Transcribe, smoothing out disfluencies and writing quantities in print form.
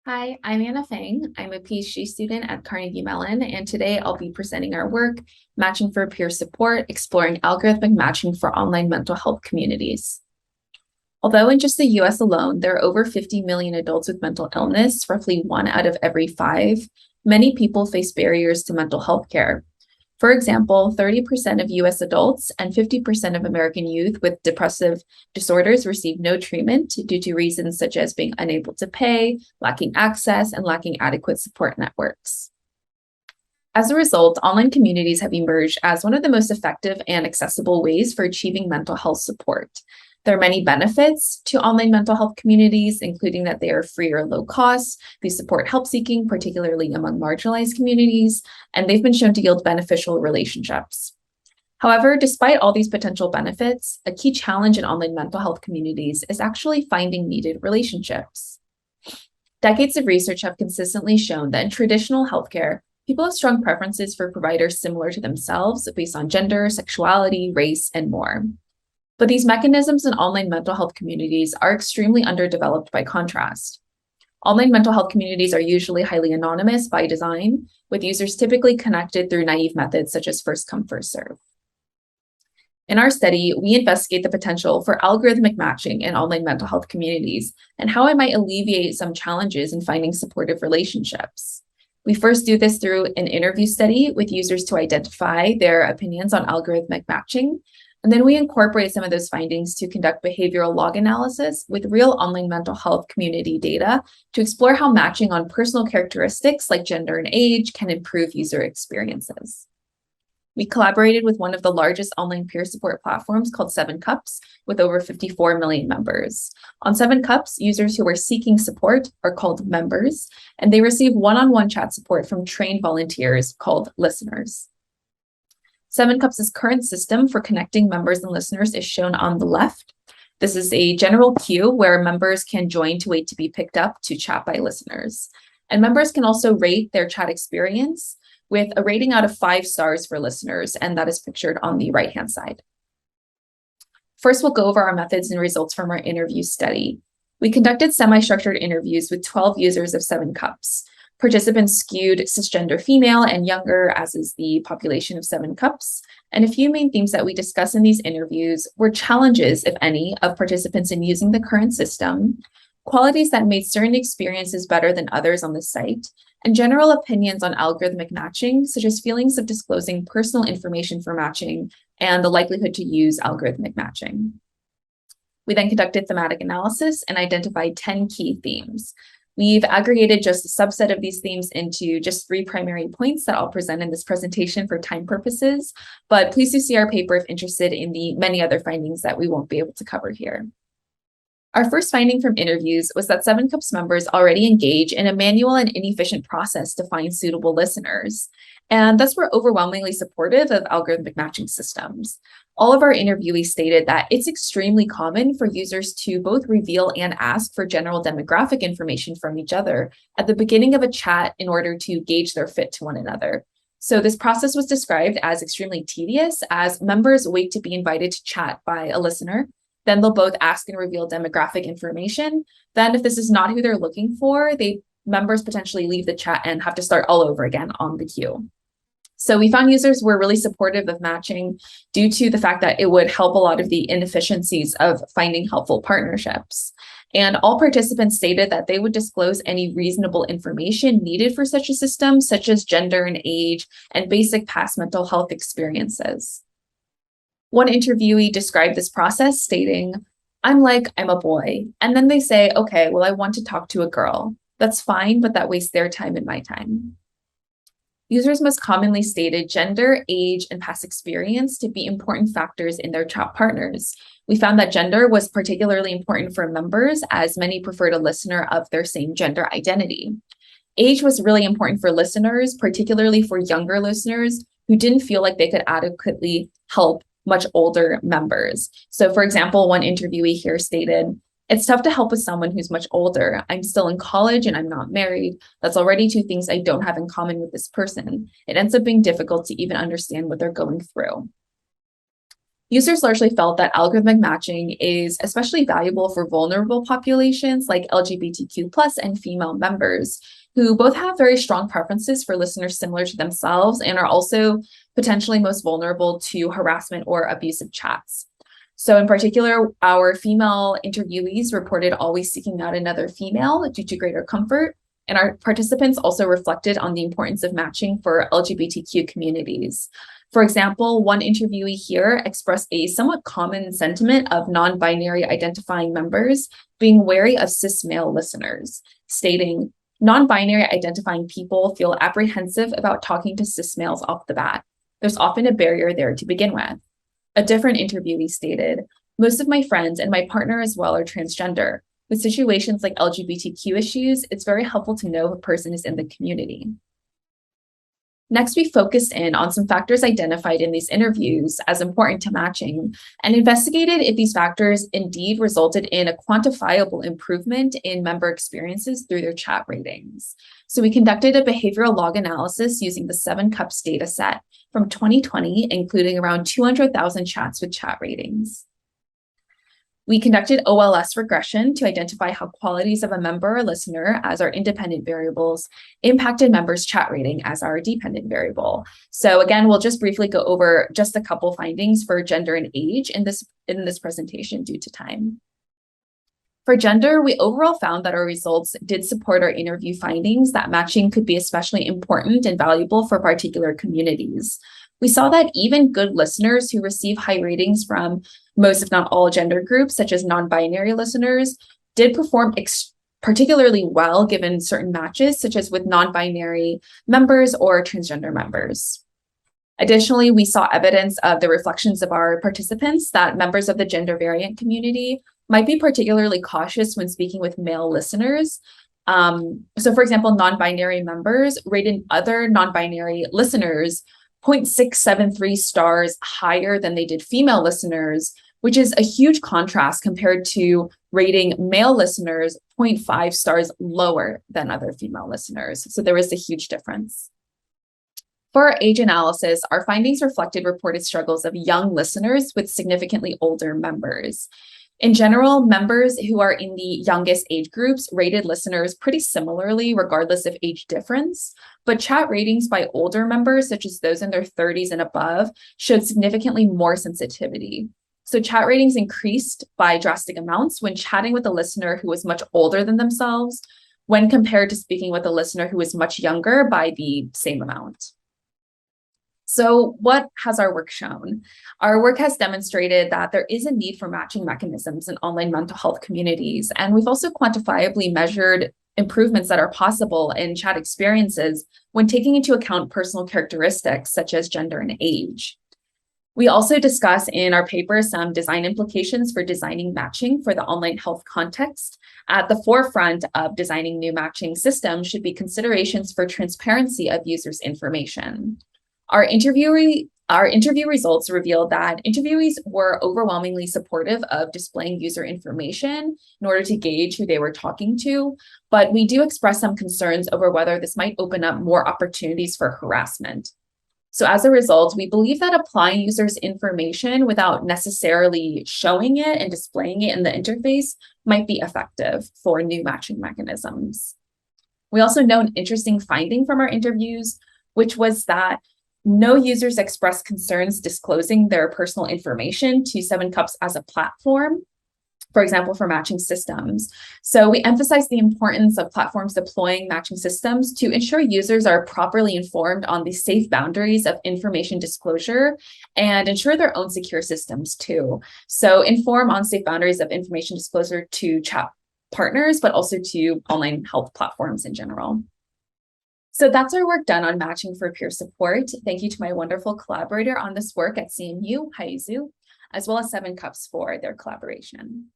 Hi, I'm Anna Fang. I'm a PhD student at Carnegie Mellon, and today I'll be presenting our work, Matching for Peer Support, Exploring Algorithmic Matching for Online Mental Health Communities. Although in just the US alone, there are over 50 million adults with mental illness, roughly 1 out of every 5, many people face barriers to mental health care. For example, 30% of US adults and 50% of American youth with depressive disorders receive no treatment due to reasons such as being unable to pay, lacking access, and lacking adequate support networks. As a result, online communities have emerged as one of the most effective and accessible ways for achieving mental health support. There are many benefits to online mental health communities, including that they are free or low cost. They support help seeking, particularly among marginalized communities, and they've been shown to yield beneficial relationships. However, despite all these potential benefits, a key challenge in online mental health communities is actually finding needed relationships. Decades of research have consistently shown that in traditional healthcare, people have strong preferences for providers similar to themselves based on gender, sexuality, race, and more. But these mechanisms in online mental health communities are extremely underdeveloped by contrast. Online mental health communities are usually highly anonymous by design, with users typically connected through naive methods such as first come, first serve. In our study, we investigate the potential for algorithmic matching in online mental health communities and how it might alleviate some challenges in finding supportive relationships. We first do this through an interview study with users to identify their opinions on algorithmic matching. And then we incorporate some of those findings to conduct behavioral log analysis with real online mental health community data to explore how matching on personal characteristics like gender and age can improve user experiences. We collaborated with one of the largest online peer support platforms called 7Cups with over 54 million members. On 7Cups, users who are seeking support are called members, and they receive one-on-one chat support from trained volunteers called listeners. 7Cups' current system for connecting members and listeners is shown on the left. This is a general queue where members can join to wait to be picked up to chat by listeners. And members can also rate their chat experience with a rating out of 5 stars for listeners, and that is pictured on the right-hand side. First, we'll go over our methods and results from our interview study. We conducted semi-structured interviews with 12 users of 7Cups. Participants skewed cisgender female and younger, as is the population of 7Cups. And a few main themes that we discuss in these interviews were challenges, if any, of participants in using the current system, qualities that made certain experiences better than others on the site, and general opinions on algorithmic matching, such as feelings of disclosing personal information for matching and the likelihood to use algorithmic matching. We then conducted thematic analysis and identified 10 key themes. We've aggregated just a subset of these themes into just 3 primary points that I'll present in this presentation for time purposes, but please do see our paper if interested in the many other findings that we won't be able to cover here. Our first finding from interviews was that 7Cups members already engage in a manual and inefficient process to find suitable listeners, and thus were overwhelmingly supportive of algorithmic matching systems. All of our interviewees stated that it's extremely common for users to both reveal and ask for general demographic information from each other at the beginning of a chat in order to gauge their fit to one another. So this process was described as extremely tedious, as members wait to be invited to chat by a listener. Then they'll both ask and reveal demographic information. Then if this is not who they're looking for, members potentially leave the chat and have to start all over again on the queue. So we found users were really supportive of matching due to the fact that it would help a lot of the inefficiencies of finding helpful partnerships. And all participants stated that they would disclose any reasonable information needed for such a system, such as gender and age and basic past mental health experiences. One interviewee described this process stating, I'm a boy. And then they say, okay, well, I want to talk to a girl. That's fine, but that wastes their time and my time. Users most commonly stated gender, age, and past experience to be important factors in their chat partners. We found that gender was particularly important for members, as many preferred a listener of their same gender identity. Age was really important for listeners, particularly for younger listeners who didn't feel like they could adequately help much older members. So for example, one interviewee here stated, it's tough to help with someone who's much older. I'm still in college and I'm not married. That's already 2 things I don't have in common with this person. It ends up being difficult to even understand what they're going through. Users largely felt that algorithmic matching is especially valuable for vulnerable populations like LGBTQ+ and female members, who both have very strong preferences for listeners similar to themselves and are also potentially most vulnerable to harassment or abusive chats. So in particular, our female interviewees reported always seeking out another female due to greater comfort, and our participants also reflected on the importance of matching for LGBTQ communities. For example, one interviewee here expressed a somewhat common sentiment of non-binary identifying members being wary of cis male listeners, stating, "Non-binary identifying people feel apprehensive about talking to cis males off the bat. There's often a barrier there to begin with." A different interviewee stated, "Most of my friends and my partner as well are transgender. With situations like LGBTQ issues, it's very helpful to know if a person is in the community." Next, we focused in on some factors identified in these interviews as important to matching and investigated if these factors indeed resulted in a quantifiable improvement in member experiences through their chat ratings. So we conducted a behavioral log analysis using the 7CUPS data set from 2020, including around 200,000 chats with chat ratings. We conducted OLS regression to identify how qualities of a member or listener as our independent variables impacted members' chat rating as our dependent variable. So again, we'll just briefly go over just a couple findings for gender and age in this presentation due to time. For gender, we overall found that our results did support our interview findings that matching could be especially important and valuable for particular communities. We saw that even good listeners who receive high ratings from most, if not all, gender groups, such as non-binary listeners, did perform particularly well given certain matches, such as with non-binary members or transgender members. Additionally, we saw evidence of the reflections of our participants that members of the gender variant community might be particularly cautious when speaking with male listeners. So for example, non-binary members rated other non-binary listeners 0.673 stars higher than they did female listeners, which is a huge contrast compared to rating male listeners 0.5 stars lower than other female listeners. So there is a huge difference. For our age analysis, our findings reflected reported struggles of young listeners with significantly older members. In general, members who are in the youngest age groups rated listeners pretty similarly, regardless of age difference, but chat ratings by older members, such as those in their 30s and above, showed significantly more sensitivity. So chat ratings increased by drastic amounts when chatting with a listener who was much older than themselves, when compared to speaking with a listener who was much younger by the same amount. So what has our work shown? Our work has demonstrated that there is a need for matching mechanisms in online mental health communities, and we've also quantifiably measured improvements that are possible in chat experiences when taking into account personal characteristics such as gender and age. We also discuss in our paper some design implications for designing matching for the online health context. At the forefront of designing new matching systems should be considerations for transparency of users' information. Our interview results revealed that interviewees were overwhelmingly supportive of displaying user information in order to gauge who they were talking to, but we do express some concerns over whether this might open up more opportunities for harassment. So as a result, we believe that applying users' information without necessarily showing it and displaying it in the interface might be effective for new matching mechanisms. We also know an interesting finding from our interviews, which was that no users expressed concerns disclosing their personal information to 7CUPS as a platform, for example, for matching systems. So we emphasize the importance of platforms deploying matching systems to ensure users are properly informed on the safe boundaries of information disclosure and ensure their own secure systems too. So inform on safe boundaries of information disclosure to chat partners, but also to online health platforms in general. So that's our work done on matching for peer support. Thank you to my wonderful collaborator on this work at CMU, Haiyi, as well as 7CUPS for their collaboration.